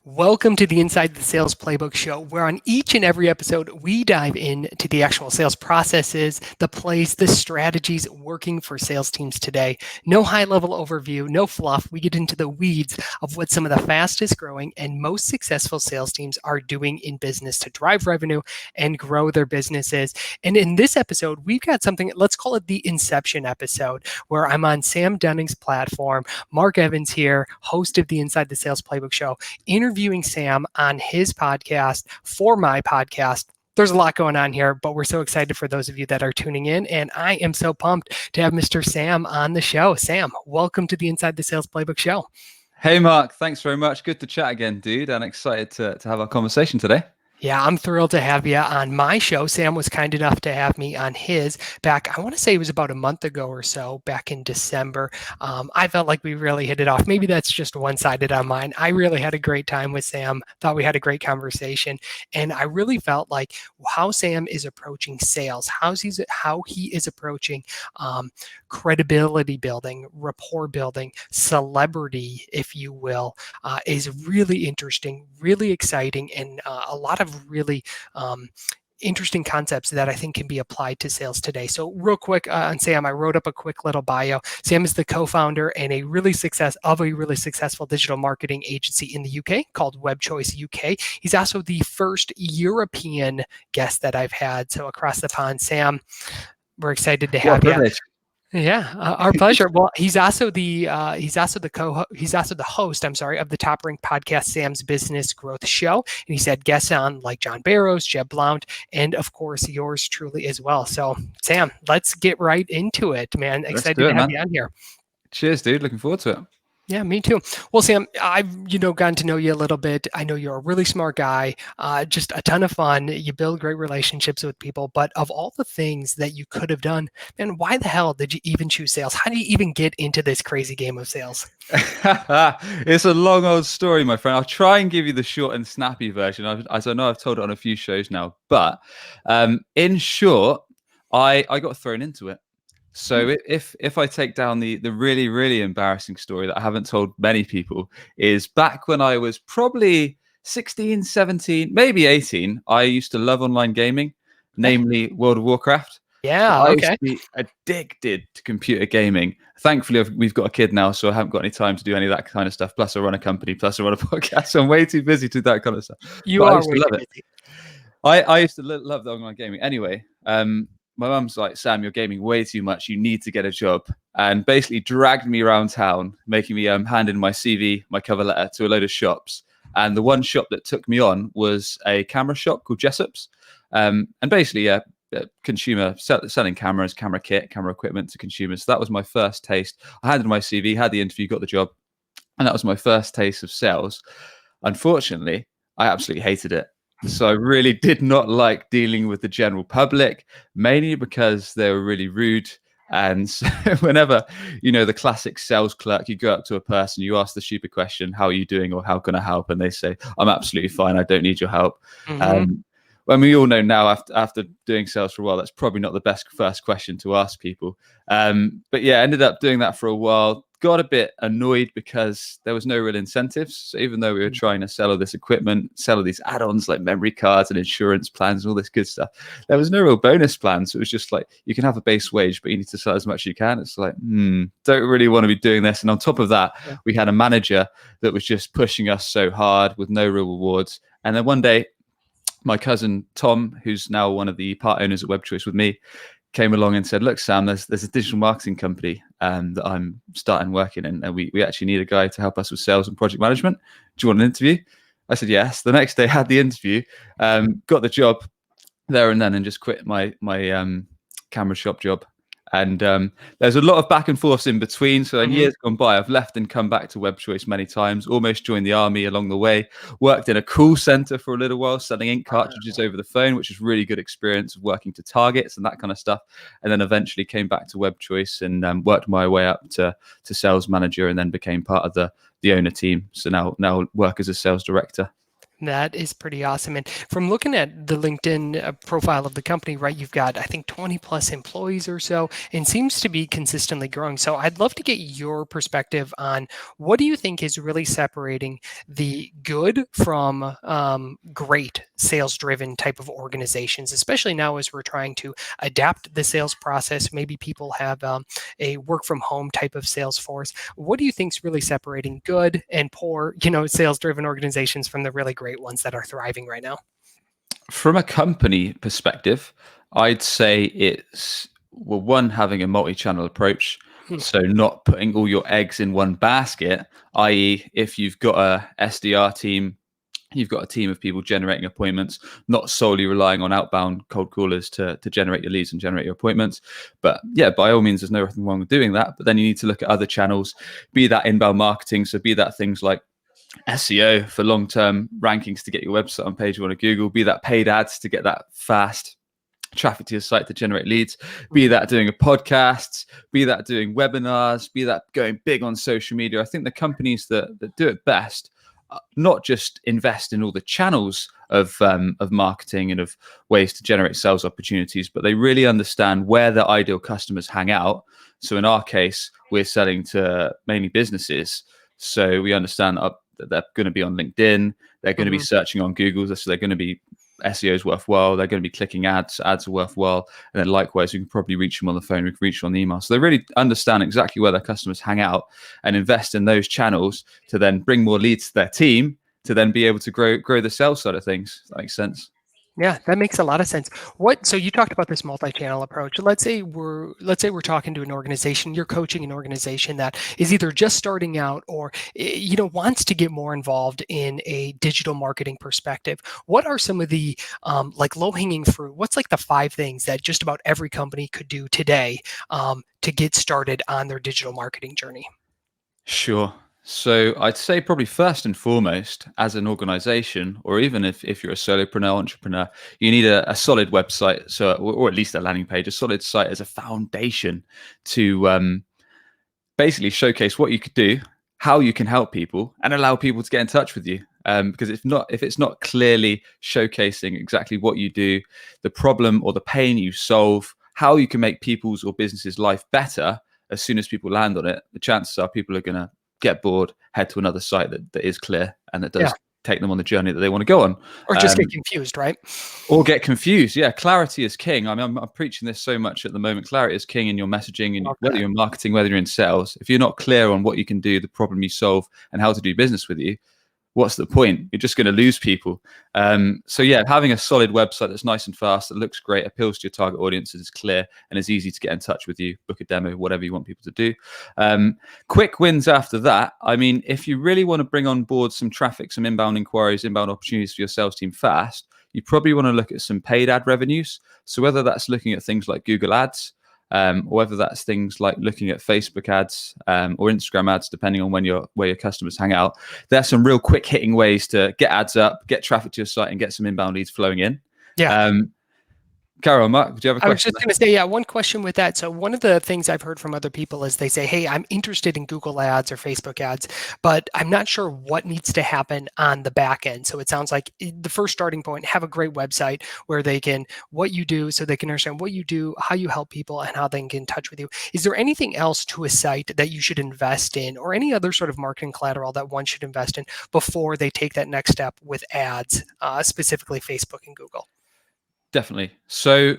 Welcome to the Inside the Sales Playbook show, where on each and every episode, we dive into the actual sales processes, the plays, the strategies working for sales teams today. No high-level overview, no fluff. We get into the weeds of what some of the fastest growing and most successful sales teams are doing in business to drive revenue and grow their businesses. And in this episode, we've got something, let's call it the Inception episode, where I'm on Sam Dunning's platform. Mark Evans here, host of the Inside the Sales Playbook show, interviewing Sam on his podcast for my podcast. There's a lot going on here, but we're so excited for those of you that are tuning in. And I am so pumped to have Mr. Sam on the show. Sam, welcome to the Inside the Sales Playbook show. Hey, Mark. Thanks very much. Good to chat again, dude. And excited to have our conversation today. Yeah, I'm thrilled to have you on my show. Sam was kind enough to have me on his back. I want to say it was about a month ago or so, back in December. I felt like we really hit it off. Maybe that's just one-sided on mine. I really had a great time with Sam. Thought we had a great conversation, and I really felt like how Sam is approaching sales, how he is approaching credibility building, rapport building, celebrity, if you will, is really interesting, really exciting, and a lot of really interesting concepts that I think can be applied to sales today. So real quick on Sam, I wrote up a quick little bio. Sam is the co-founder and a really successful digital marketing agency in the UK called WebChoice UK. He's also the first European guest that I've had. So across the pond, Sam, we're excited to have you. Yeah, our pleasure. Well, he's also the host, of the top ranked podcast, Sam's Business Growth Show, and he's had guests on like John Barrows, Jeb Blount, and of course yours truly as well. So, Sam, let's get right into it, man. Excited to have you on here. Cheers, dude. Looking forward to it. Yeah, me too. Well, Sam, I've gotten to know you a little bit. I know you're a really smart guy, just a ton of fun. You build great relationships with people. But of all the things that you could have done, man, why the hell did you even choose sales? How do you even get into this crazy game of sales? It's a long old story, my friend. I'll try and give you the short and snappy version. As I know, I've told it on a few shows now. But in short, I got thrown into it. So if I take down the really, really embarrassing story that I haven't told many people, is back when I was probably 16, 17, maybe 18, I used to love online gaming, namely World of Warcraft. Yeah, I used to be addicted to computer gaming. Thankfully, we've got a kid now, so I haven't got any time to do any of that kind of stuff. Plus, I run a company, plus I run a podcast. So I'm way too busy to do that kind of stuff. I used to love it. I used to love the online gaming. Anyway, my mum's like, Sam, you're gaming way too much. You need to get a job. And basically dragged me around town, making me hand in my CV, my cover letter to a load of shops. And the one shop that took me on was a camera shop called Jessup's. And basically, consumer selling cameras, camera kit, camera equipment to consumers. So that was my first taste. I handed in my CV, had the interview, got the job. And that was my first taste of sales. Unfortunately, I absolutely hated it. So I really did not like dealing with the general public, mainly because they were really rude. And so whenever, the classic sales clerk, you go up to a person, you ask the stupid question, how are you doing or how can I help? And they say, I'm absolutely fine. I don't need your help. Mm-hmm. When we all know now after doing sales for a while, that's probably not the best first question to ask people. But yeah, ended up doing that for a while. Got a bit annoyed because there was no real incentives. So even though we were trying to sell all this equipment, sell all these add-ons like memory cards and insurance plans and all this good stuff, there was no real bonus plan. So it was just like, you can have a base wage, but you need to sell as much as you can. It's like, don't really want to be doing this. And on top of that, we had a manager that was just pushing us so hard with no real rewards. And then one day, my cousin Tom, who's now one of the part owners at WebChoice with me, came along and said, look, Sam, there's a digital marketing company that I'm starting working in, and we actually need a guy to help us with sales and project management. Do you want an interview? I said yes. The next day, had the interview, got the job there and then, and just quit my camera shop job. And there's a lot of back and forths in between. So in years gone by, I've left and come back to WebChoice many times, almost joined the army along the way, worked in a call center for a little while, selling ink cartridges over the phone, which was really good experience of working to targets and that kind of stuff. And then eventually came back to WebChoice and worked my way up to sales manager, and then became part of the owner team. So now work as a sales director. That is pretty awesome. And from looking at the LinkedIn profile of the company, right, you've got, I think, 20 plus employees or so, and seems to be consistently growing. So I'd love to get your perspective on what do you think is really separating the good from great sales driven type of organizations, especially now as we're trying to adapt the sales process. Maybe people have a work from home type of sales force. What do you think is really separating good and poor, sales driven organizations from the really great ones that are thriving right now? From a company perspective, I'd say it's, well, one, having a multi-channel approach. Hmm. So not putting all your eggs in one basket, i.e., if you've got a SDR team, you've got a team of people generating appointments, not solely relying on outbound cold callers to generate your leads and generate your appointments. But yeah, by all means, there's nothing wrong with doing that. But then you need to look at other channels, be that inbound marketing. So be that things like SEO for long-term rankings to get your website on page one of Google, be that paid ads to get that fast traffic to your site to generate leads, be that doing a podcast, be that doing webinars, be that going big on social media. I think the companies that do it best not just invest in all the channels of marketing and of ways to generate sales opportunities, but they really understand where their ideal customers hang out. So in our case, we're selling to mainly businesses. So we understand that they're going to be on LinkedIn, they're going to be Mhm. searching on Google, so they're going to be SEO is worthwhile. They're going to be clicking ads are worthwhile. And then likewise, you can probably reach them on the phone, we can reach them on the email. So they really understand exactly where their customers hang out and invest in those channels to then bring more leads to their team to then be able to grow the sales side of things. That makes sense. Yeah, that makes a lot of sense. So you talked about this multi-channel approach. Let's say we're talking to an organization, you're coaching an organization that is either just starting out or wants to get more involved in a digital marketing perspective. What are some of the like low-hanging fruit? What's like the 5 things that just about every company could do today to get started on their digital marketing journey? Sure. So I'd say probably first and foremost, as an organization, or even if you're a solopreneur, entrepreneur, you need a solid website, so or at least a landing page, a solid site as a foundation to basically showcase what you could do, how you can help people, and allow people to get in touch with you. Because if it's not clearly showcasing exactly what you do, the problem or the pain you solve, how you can make people's or businesses' life better, as soon as people land on it, the chances are people are going to get bored, head to another site that is clear and that Yeah, does take them on the journey that they want to go on. or just get confused, right? Or get confused. Yeah, clarity is king. I mean, I'm preaching this so much at the moment. Clarity is king in your messaging, and Love whether that. you're in marketing, whether you're in sales. If you're not clear on what you can do, the problem you solve, and how to do business with you, what's the point? You're just going to lose people. So yeah, having a solid website that's nice and fast, that looks great, appeals to your target audience, is clear, and is easy to get in touch with you, book a demo, whatever you want people to do. Quick wins after that. I mean, if you really want to bring on board some traffic, some inbound inquiries, inbound opportunities for your sales team fast, you probably want to look at some paid ad revenues. So whether that's looking at things like Google Ads, or whether that's things like looking at Facebook ads or Instagram ads, depending on where your customers hang out. There's some real quick hitting ways to get ads up, get traffic to your site, and get some inbound leads flowing in. Yeah. Carol, Mark, do you have a I was question just going to say, yeah, one question with that. So one of the things I've heard from other people is they say, "Hey, I'm interested in Google Ads or Facebook ads, but I'm not sure what needs to happen on the back end." So it sounds like the first starting point, have a great website where they can what you do, so they can understand what you do, how you help people, and how they can get in touch with you. Is there anything else to a site that you should invest in, or any other sort of marketing collateral that one should invest in before they take that next step with ads, specifically Facebook and Google? Definitely. So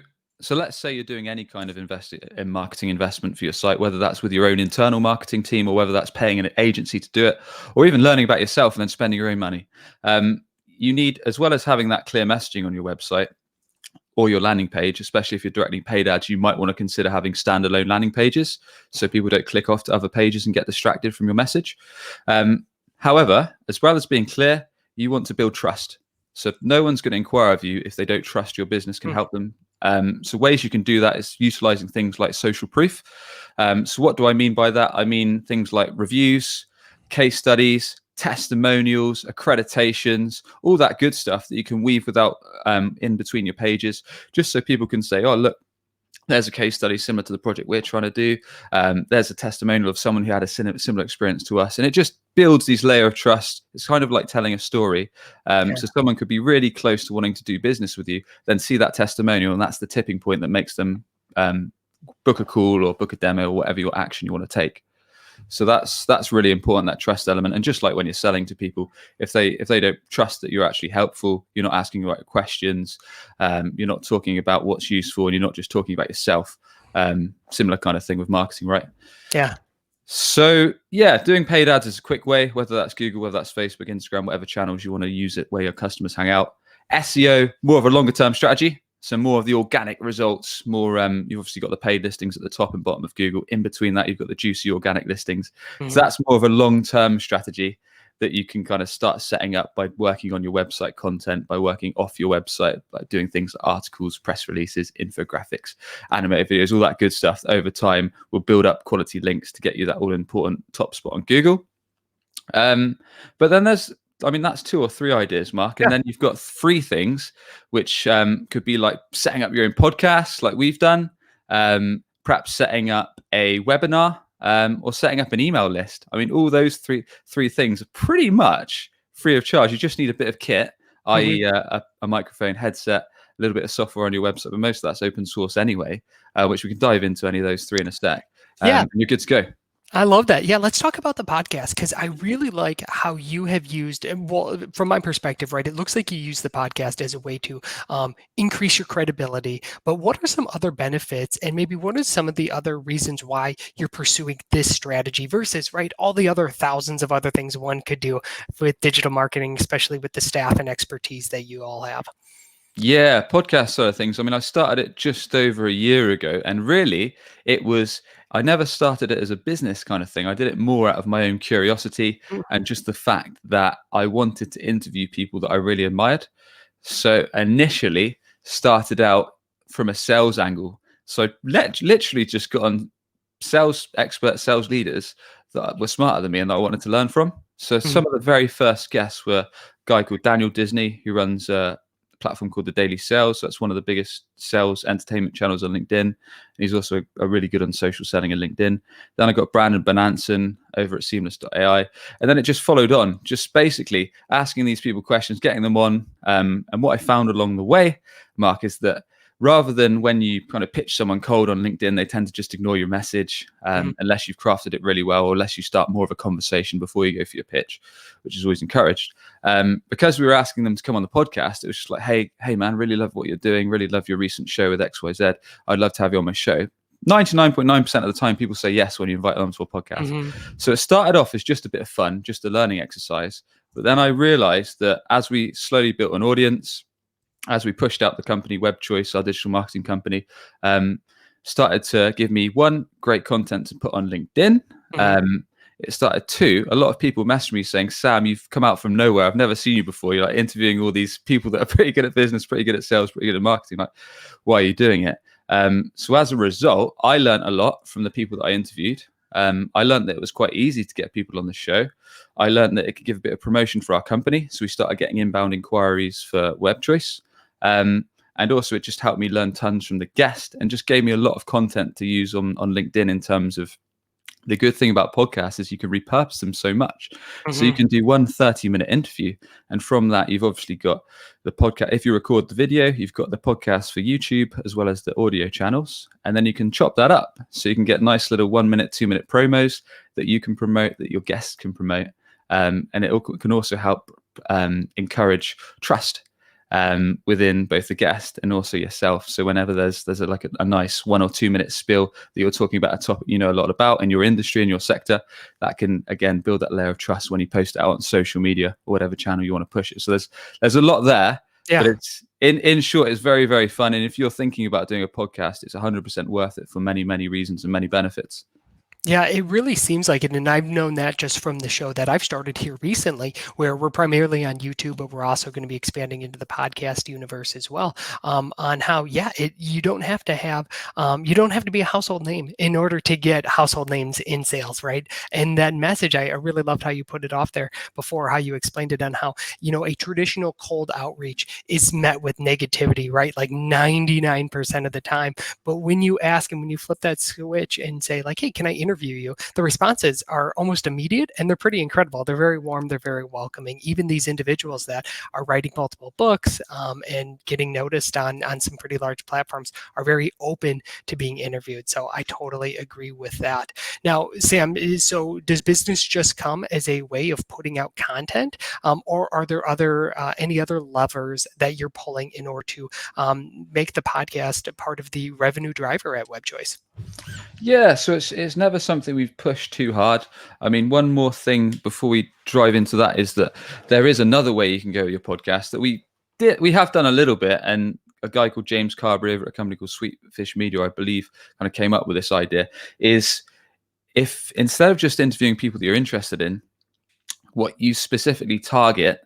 let's say you're doing any kind of marketing investment for your site, whether that's with your own internal marketing team or whether that's paying an agency to do it, or even learning about yourself and then spending your own money. You need, as well as having that clear messaging on your website or your landing page, especially if you're directly paid ads, you might want to consider having standalone landing pages so people don't click off to other pages and get distracted from your message. However, as well as being clear, you want to build trust. So no one's going to inquire of you if they don't trust your business can help them. So ways you can do that is utilizing things like social proof. So what do I mean by that? I mean things like reviews, case studies, testimonials, accreditations, all that good stuff that you can weave without in between your pages, just so people can say, "Oh, look, There's a case study similar to the project we're trying to do. There's a testimonial of someone who had a similar experience to us, and it just builds these layer of trust. It's kind of like telling a story. So someone could be really close to wanting to do business with you, then see that testimonial, and that's the tipping point that makes them book a call or book a demo or whatever your action you want to take. So that's really important, that trust element. And just like when you're selling to people, if they don't trust that you're actually helpful, you're not asking the right questions, you're not talking about what's useful, and you're not just talking about yourself. Similar kind of thing with marketing, right? Yeah. So yeah, doing paid ads is a quick way, whether that's Google, whether that's Facebook, Instagram, whatever channels you want to use it, where your customers hang out. SEO, more of a longer term strategy. So more of the organic results, more you've obviously got the paid listings at the top and bottom of Google. In between that, you've got the juicy organic listings. Mm-hmm. So that's more of a long-term strategy that you can kind of start setting up by working on your website content, by working off your website, by doing things like articles, press releases, infographics, animated videos, all that good stuff. Over time will build up quality links to get you that all-important top spot on Google. But then that's 2 or 3 ideas, Mark. And then you've got 3 things, which could be like setting up your own podcast, like we've done, perhaps setting up a webinar, or setting up an email list. I mean, all those three things are pretty much free of charge. You just need a bit of kit, i.e. a microphone, headset, a little bit of software on your website, but most of that's open source anyway, which we can dive into any of those 3 in a sec. And you're good to go. I love that. Yeah, let's talk about the podcast, because I really like how you have used, well, from my perspective, right, it looks like you use the podcast as a way to increase your credibility. But what are some other benefits, and maybe what are some of the other reasons why you're pursuing this strategy versus, right, all the other thousands of other things one could do with digital marketing, especially with the staff and expertise that you all have? Yeah, podcast sort of things. I mean, I started it just over a year ago, and really I never started it as a business kind of thing. I did it more out of my own curiosity and just the fact that I wanted to interview people that I really admired. So initially started out from a sales angle. So literally just got on sales experts, sales leaders that were smarter than me and that I wanted to learn from. So some of the very first guests were a guy called Daniel Disney, who runs platform called The Daily Sales. So that's one of the biggest sales entertainment channels on LinkedIn. And he's also a really good on social selling on LinkedIn. Then I got Brandon Bonanson over at Seamless.ai. And then it just followed on, just basically asking these people questions, getting them on. And what I found along the way, Mark, is that rather than when you kind of pitch someone cold on LinkedIn, they tend to just ignore your message unless you've crafted it really well, or unless you start more of a conversation before you go for your pitch, which is always encouraged. Because we were asking them to come on the podcast, it was just like, hey man, really love what you're doing. Really love your recent show with XYZ. I'd love to have you on my show. 99.9% of the time, people say yes when you invite them to a podcast. So it started off as just a bit of fun, just a learning exercise. But then I realized that as we slowly built an audience, as we pushed out the company Web Choice, our digital marketing company, started to give me, 1, great content to put on LinkedIn. It started 2, a lot of people messaged me saying, Sam, you've come out from nowhere. I've never seen you before. You're like interviewing all these people that are pretty good at business, pretty good at sales, pretty good at marketing. Like, why are you doing it? So as a result, I learned a lot from the people that I interviewed. I learned that it was quite easy to get people on the show. I learned that it could give a bit of promotion for our company. So we started getting inbound inquiries for Web Choice. And also it just helped me learn tons from the guest and just gave me a lot of content to use on LinkedIn. In terms of the good thing about podcasts is you can repurpose them so much. So you can do 1 30-minute interview. And from that, you've obviously got the podcast. If you record the video, you've got the podcast for YouTube as well as the audio channels. And then you can chop that up. So you can get nice little 1-minute, 2-minute promos that you can promote, that your guests can promote. And it can also help encourage trust within both the guest and also yourself. So whenever there's a nice 1 or 2 minute spill that you're talking about a topic you know a lot about in your industry, in your sector, that can again build that layer of trust when you post it out on social media or whatever channel you want to push it. So there's a lot there. But it's in short, it's very, very fun. And if you're thinking about doing a podcast, it's 100% worth it for many, many reasons and many benefits. Yeah, it really seems like it. And I've known that just from the show that I've started here recently, where we're primarily on YouTube, but we're also going to be expanding into the podcast universe as well. On how, yeah, you don't have to have, you don't have to be a household name in order to get household names in sales, right? And that message, I really loved how you put it off there before, how you explained it on how, a traditional cold outreach is met with negativity, right? Like 99% of the time. But when you ask and when you flip that switch and say, like, hey, can I interview you? The responses are almost immediate and they're pretty incredible. They're very warm, they're very welcoming. Even these individuals that are writing multiple books and getting noticed on some pretty large platforms are very open to being interviewed. So I totally agree with that. Now, Sam, so does business just come as a way of putting out content, or are there any other levers that you're pulling in order to make the podcast a part of the revenue driver at WebChoice? Yeah, so it's never something we've pushed too hard. I mean, one more thing before we drive into that is that there is another way you can go with your podcast that we have done a little bit, and a guy called James Carberry over at a company called Sweetfish Media, I believe, kind of came up with this idea. Is if instead of just interviewing people that you're interested in, what you specifically target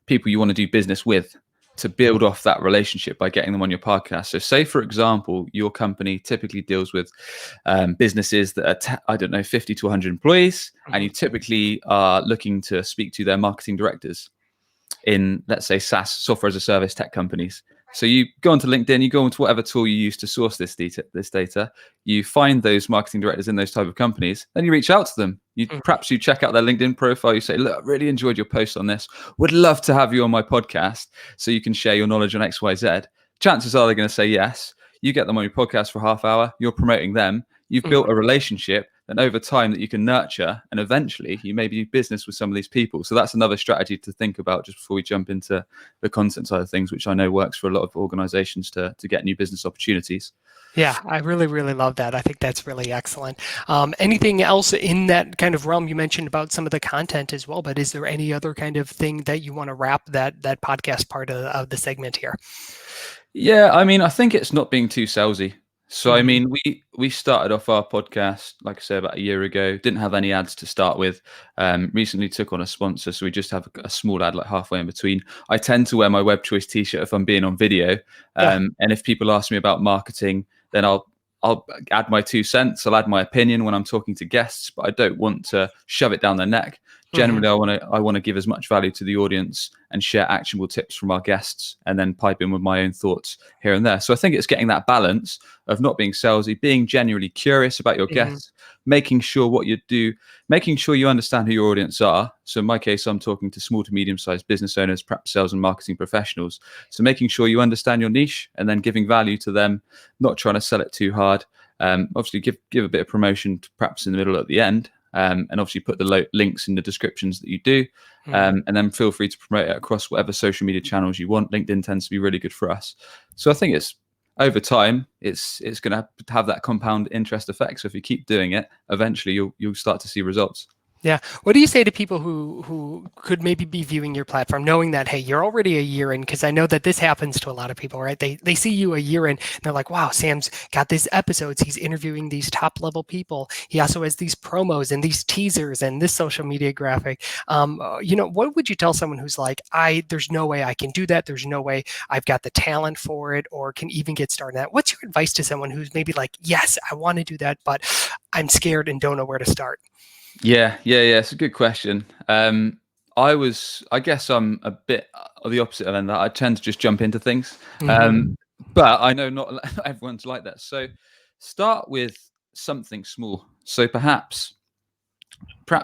people you want to do business with to build off that relationship by getting them on your podcast. So say, for example, your company typically deals with businesses that are, I don't know, 50 to 100 employees, and you Mhm. typically are looking to speak to their marketing directors in, let's say, SaaS, software as a service tech companies. So you go onto LinkedIn, you go onto whatever tool you use to source this data, you find those marketing directors in those type of companies, then you reach out to them. Mhm. Perhaps you check out their LinkedIn profile, you say, look, I really enjoyed your post on this. Would love to have you on my podcast so you can share your knowledge on XYZ. Chances are they're going to say yes. You get them on your podcast for a half hour, you're promoting them, you've Mhm. built a relationship, and over time that you can nurture, and eventually you maybe do business with some of these people. So that's another strategy to think about just before we jump into the content side of things, which I know works for a lot of organizations to get new business opportunities. Yeah, I really, really love that. I think that's really excellent. Anything else in that kind of realm? You mentioned about some of the content as well, but is there any other kind of thing that you want to wrap that podcast part of the segment here? Yeah, I mean, I think it's not being too salesy. So I Hmm. mean, we started off our podcast, like I said, about a year ago. Didn't have any ads to start with. Recently took on a sponsor, so we just have a small ad like halfway in between. I tend to wear my Web Choice T-shirt if I'm being on video, Yeah. and if people ask me about marketing, then I'll add my 2 cents. I'll add my opinion when I'm talking to guests, but I don't want to shove it down their neck. Hmm. Generally, I want to give as much value to the audience and share actionable tips from our guests, and then pipe in with my own thoughts here and there. So I think it's getting that balance of not being salesy, being genuinely curious about your Hmm. guests, making sure what you do, making sure you understand who your audience are. So in my case, I'm talking to small to medium-sized business owners, perhaps sales and marketing professionals. So making sure you understand your niche and then giving value to them, not trying to sell it too hard. Obviously, give a bit of promotion, perhaps in the middle at the end, and obviously put the links in the descriptions that you do. Hmm. And then feel free to promote it across whatever social media channels you want. LinkedIn tends to be really good for us. So I think it's over time, it's going to have that compound interest effect. So if you keep doing it, eventually you'll start to see results. Yeah. What do you say to people who could maybe be viewing your platform, knowing that, hey, you're already a year in? Because I know that this happens to a lot of people, right? They see you a year in, and they're like, wow, Sam's got these episodes. He's interviewing these top level people. He also has these promos and these teasers and this social media graphic. What would you tell someone who's like, there's no way I can do that. There's no way I've got the talent for it, or can even get started on that. What's your advice to someone who's maybe like, yes, I want to do that, but I'm scared and don't know where to start? Yeah. It's a good question. I guess I'm a bit of the opposite of that. I tend to just jump into things. Hmm. Um, but I know not not everyone's like that. So start with something small. So perhaps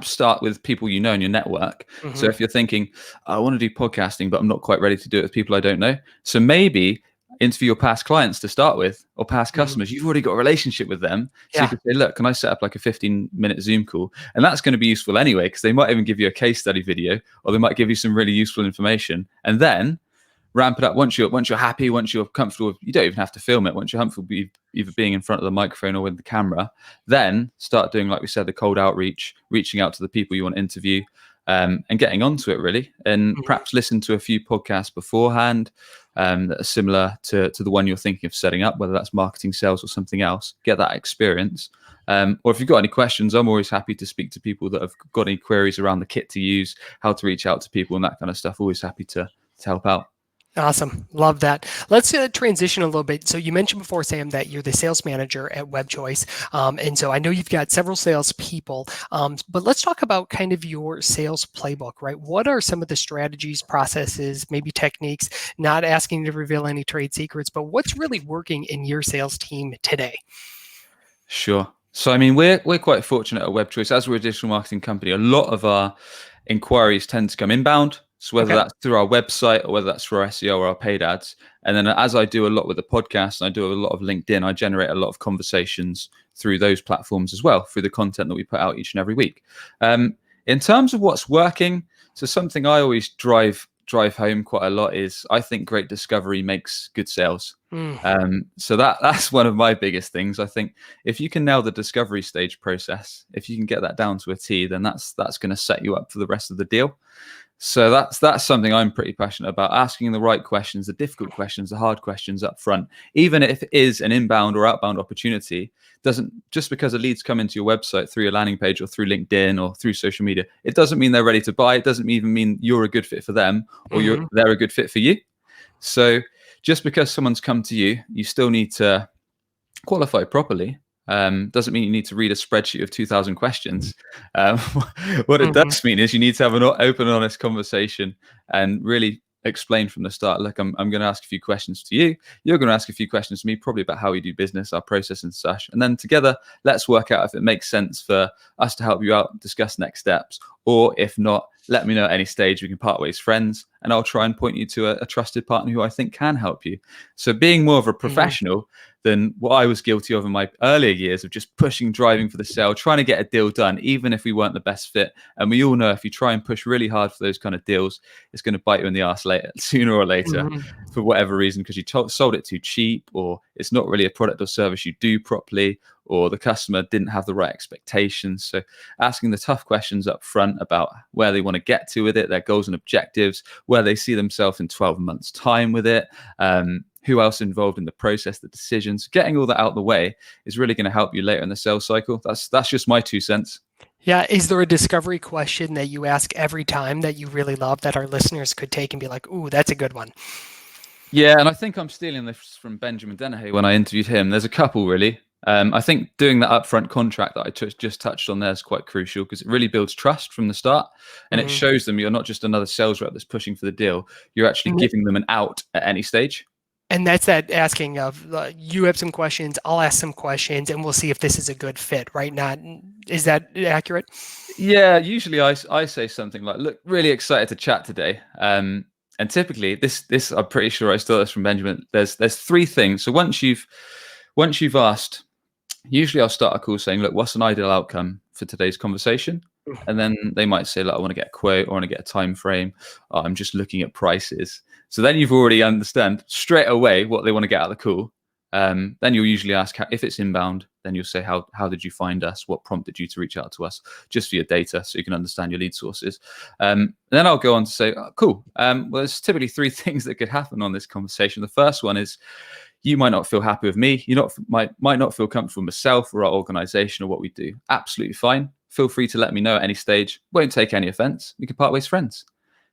start with people you know in your network. So Hmm. if you're thinking, I want to do podcasting, but I'm not quite ready to do it with people I don't know. So maybe interview your past clients to start with, or past Hmm. customers. You've already got a relationship with them. So you Yeah. could say, look, can I set up like a 15-minute Zoom call? And that's going to be useful anyway, because they might even give you a case study video, or they might give you some really useful information. And then ramp it up once you're happy, once you're comfortable. You don't even have to film it. Once you're comfortable either being in front of the microphone or with the camera, then start doing, like we said, the cold outreach, reaching out to the people you want to interview, and getting onto it really. And Mhm. perhaps listen to a few podcasts beforehand. that are similar to the one you're thinking of setting up, whether that's marketing, sales, or something else. Get that experience. Or if you've got any questions, I'm always happy to speak to people that have got any queries around the kit to use, how to reach out to people, and that kind of stuff. Always happy to help out. Awesome. Love that. Let's transition a little bit. So you mentioned before, Sam, that you're the sales manager at WebChoice. And so I know you've got several sales people, but let's talk about kind of your sales playbook, right? What are some of the strategies, processes, maybe techniques, not asking you to reveal any trade secrets, but what's really working in your sales team today? Sure. So, I mean, we're quite fortunate at WebChoice. As we're a digital marketing company, a lot of our inquiries tend to come inbound. So whether Okay. that's through our website or whether that's through our SEO or our paid ads. And then as I do a lot with the podcast and I do a lot of LinkedIn, I generate a lot of conversations through those platforms as well, through the content that we put out each and every week. In terms of what's working, so something I always drive home quite a lot is I think great discovery makes good sales. So that's one of my biggest things. I think if you can nail the discovery stage process, if you can get that down to a T, then that's going to set you up for the rest of the deal. So that's something I'm pretty passionate about, asking the right questions, the difficult questions, the hard questions up front. Even if it is an inbound or outbound opportunity, doesn't just because a lead's come into your website through your landing page or through LinkedIn or through social media, it doesn't mean they're ready to buy. It doesn't even mean you're a good fit for them or they're a good fit for you. So just because someone's come to you, you still need to qualify properly. Doesn't mean you need to read a spreadsheet of 2,000 questions. What it does mean is you need to have an open and honest conversation and really explain from the start, look, I'm going to ask a few questions to you. You're going to ask a few questions to me, probably about how we do business, our process and such. And then together, let's work out if it makes sense for us to help you out, discuss next steps. Or if not, let me know at any stage. We can part ways friends, and I'll try and point you to a trusted partner who I think can help you. So being more of a professional than what I was guilty of in my earlier years of just pushing, driving for the sale, trying to get a deal done, even if we weren't the best fit. And we all know if you try and push really hard for those kind of deals, it's going to bite you in the ass later, sooner or later, for whatever reason, because you sold it too cheap, or it's not really a product or service you do properly, or the customer didn't have the right expectations. So asking the tough questions up front about where they want to get to with it, their goals and objectives, where they see themselves in 12 months' time with it, who else involved in the process, the decisions, getting all that out of the way is really going to help you later in the sales cycle. That's just my 2 cents. Yeah. Is there a discovery question that you ask every time that you really love that our listeners could take and be like, ooh, that's a good one? Yeah, and I think I'm stealing this from Benjamin Dennehy when I interviewed him. There's a couple, really. I think doing that upfront contract that I just touched on there is quite crucial because it really builds trust from the start, and it shows them you're not just another sales rep that's pushing for the deal. You're actually giving them an out at any stage. And that's that asking of you have some questions, I'll ask some questions, and we'll see if this is a good fit, right? Not is that accurate? Yeah, usually I say something like, "Look, really excited to chat today." And typically, this I'm pretty sure I stole this from Benjamin. There's 3 things. So once you've asked, usually I'll start a call saying, "Look, what's an ideal outcome for today's conversation?" And then they might say, "Look, I want to get a quote, or I want to get a time frame. Or I'm just looking at prices." So then you've already understand straight away what they want to get out of the call. Then you'll usually ask if it's inbound. Then you'll say, how did you find us? What prompted you to reach out to us? Just for your data, so you can understand your lead sources. Then I'll go on to say, oh, cool. Well, there's typically 3 things that could happen on this conversation. The first one is you might not feel happy with me. You might not feel comfortable with myself or our organization or what we do. Absolutely fine. Feel free to let me know at any stage. Won't take any offense. We can part ways friends.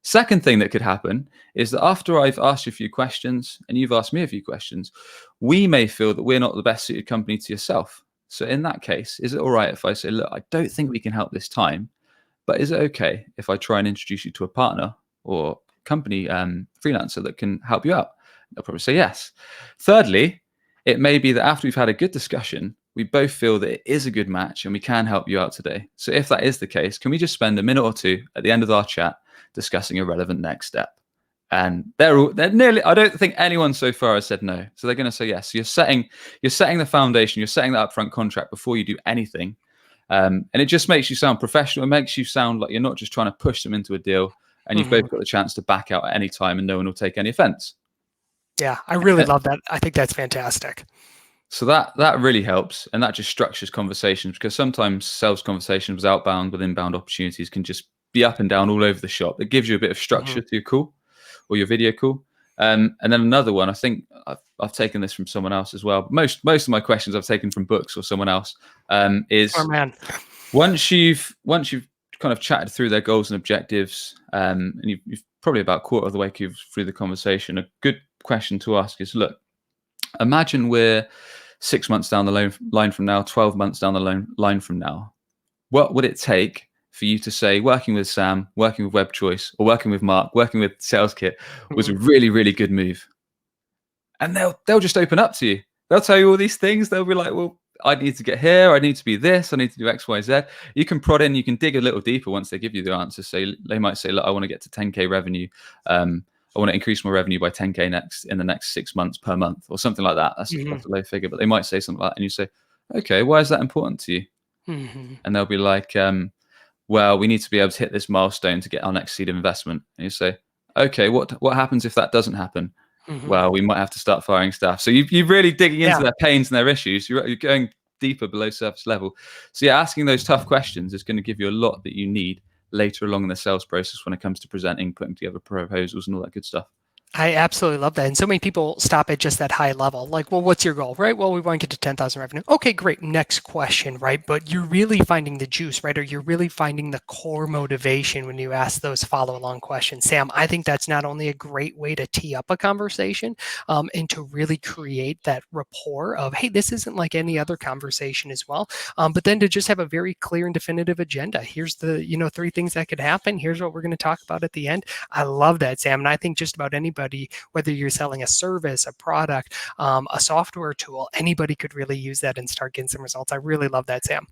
Second thing that could happen is that after I've asked you a few questions and you've asked me a few questions, we may feel that we're not the best suited company to yourself. So in that case, is it all right if I say, look, I don't think we can help this time, but is it okay if I try and introduce you to a partner or company freelancer that can help you out? They'll probably say yes. Thirdly, it may be that after we've had a good discussion, we both feel that it is a good match and we can help you out today. So if that is the case, can we just spend a minute or 2 at the end of our chat discussing a relevant next step? And they're nearly, I don't think anyone so far has said no. So they're going to say yes. So you're setting the foundation, you're setting that upfront contract before you do anything. And it just makes you sound professional. It makes you sound like you're not just trying to push them into a deal, and you've both got the chance to back out at any time and no one will take any offense. Yeah, I really love that. I think that's fantastic. So that really helps, and that just structures conversations, because sometimes sales conversations with outbound, with inbound opportunities can just be up and down all over the shop. It gives you a bit of structure to your call or your video call. And then another one, I think I've taken this from someone else as well. Most of my questions I've taken from books or someone else. Is Oh man. once you've kind of chatted through their goals and objectives, and you've probably about a quarter of the way through the conversation, a good question to ask is, look, imagine we're 6 months down the line from now, 12 months down the line from now. What would it take for you to say working with Sam, working with WebChoice, or working with Mark, working with SalesKit was a really, really good move? And they'll just open up to you. They'll tell you all these things. They'll be like, well, I need to get here. I need to be this. I need to do X, Y, Z. You can prod in. You can dig a little deeper once they give you the answer. So they might say, look, I want to get to 10K revenue. I want to increase my revenue by 10K in the next 6 months per month, or something like that. That's a low figure, but they might say something like that, and you say, okay, why is that important to you? And they'll be like, well, we need to be able to hit this milestone to get our next seed of investment. And you say, okay, what happens if that doesn't happen? Well, we might have to start firing staff. So you're really digging into their pains and their issues. You're going deeper below surface level. So yeah, asking those tough questions is going to give you a lot that you need later along in the sales process when it comes to presenting, putting together proposals and all that good stuff. I absolutely love that. And so many people stop at just that high level. Like, well, what's your goal, right? Well, we want to get to 10,000 revenue. Okay, great. Next question, right? But you're really finding the juice, right? Or you're really finding the core motivation when you ask those follow-along questions. Sam, I think that's not only a great way to tee up a conversation and to really create that rapport of, hey, this isn't like any other conversation as well. But then to just have a very clear and definitive agenda. Here's the, 3 things that could happen. Here's what we're going to talk about at the end. I love that, Sam. And I think just about anybody, whether you're selling a service, a product, a software tool, anybody could really use that and start getting some results. I really love that, Sam.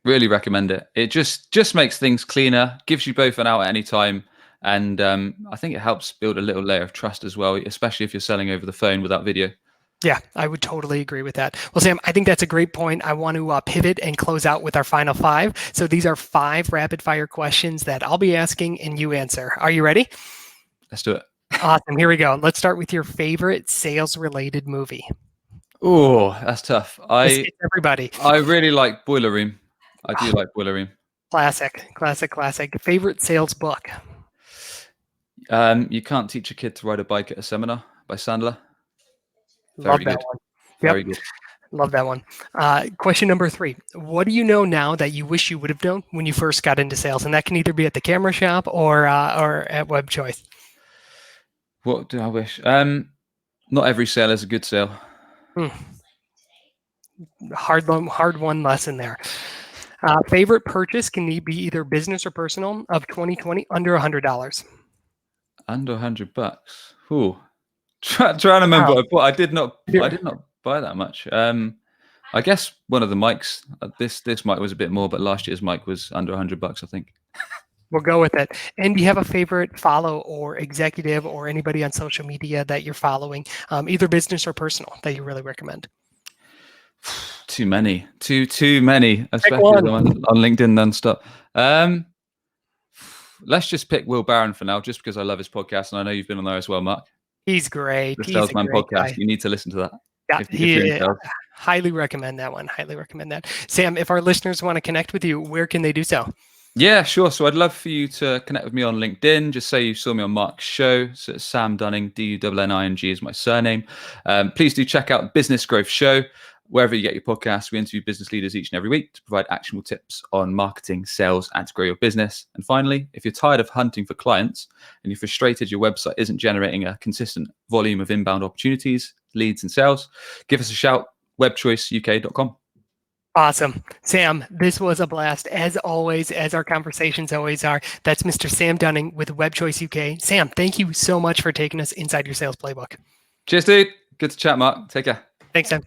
Really recommend it. It just makes things cleaner, gives you both an out at any time. And I think it helps build a little layer of trust as well, especially if you're selling over the phone without video. Yeah, I would totally agree with that. Well, Sam, I think that's a great point. I want to pivot and close out with our final 5. So these are 5 rapid fire questions that I'll be asking and you answer. Are you ready? Let's do it. Awesome. Here we go. Let's start with your favorite sales-related movie. Oh, that's tough. Everybody. I really like Boiler Room. I do like Boiler Room. Classic. Favorite sales book. You Can't Teach a Kid to Ride a Bike at a Seminar by Sandler. Love that one. Very good. Love that one. Question number 3. What do you know now that you wish you would have known when you first got into sales? And that can either be at the camera shop or at WebChoice. What do I wish? Not every sale is a good sale. Hard-won lesson there. Favorite purchase can be either business or personal of 2020 under $100. Under $100. Ooh. Trying to remember what I bought. I did not buy that much. I guess one of the mics. This mic was a bit more, but last year's mic was under $100, I think. We'll go with it. And do you have a favorite follow or executive or anybody on social media that you're following, either business or personal, that you really recommend? Too many, especially on LinkedIn nonstop. Let's just pick Will Barron for now, just because I love his podcast, and I know you've been on there as well, Mark. He's great. The Salesman podcast. Guy. You need to listen to that. Yeah, highly recommend that one. Highly recommend that. Sam, if our listeners want to connect with you, where can they do so? Yeah, sure. So I'd love for you to connect with me on LinkedIn. Just say you saw me on Mark's show. So it's Sam Dunning, Dunning is my surname. Please do check out Business Growth Show. Wherever you get your podcasts, we interview business leaders each and every week to provide actionable tips on marketing, sales, and to grow your business. And finally, if you're tired of hunting for clients and you're frustrated your website isn't generating a consistent volume of inbound opportunities, leads, and sales, give us a shout, webchoiceuk.com. Awesome. Sam, this was a blast, as always, as our conversations always are. That's Mr. Sam Dunning with WebChoice UK. Sam, thank you so much for taking us inside your sales playbook. Cheers, dude. Good to chat, Mark. Take care. Thanks, Sam.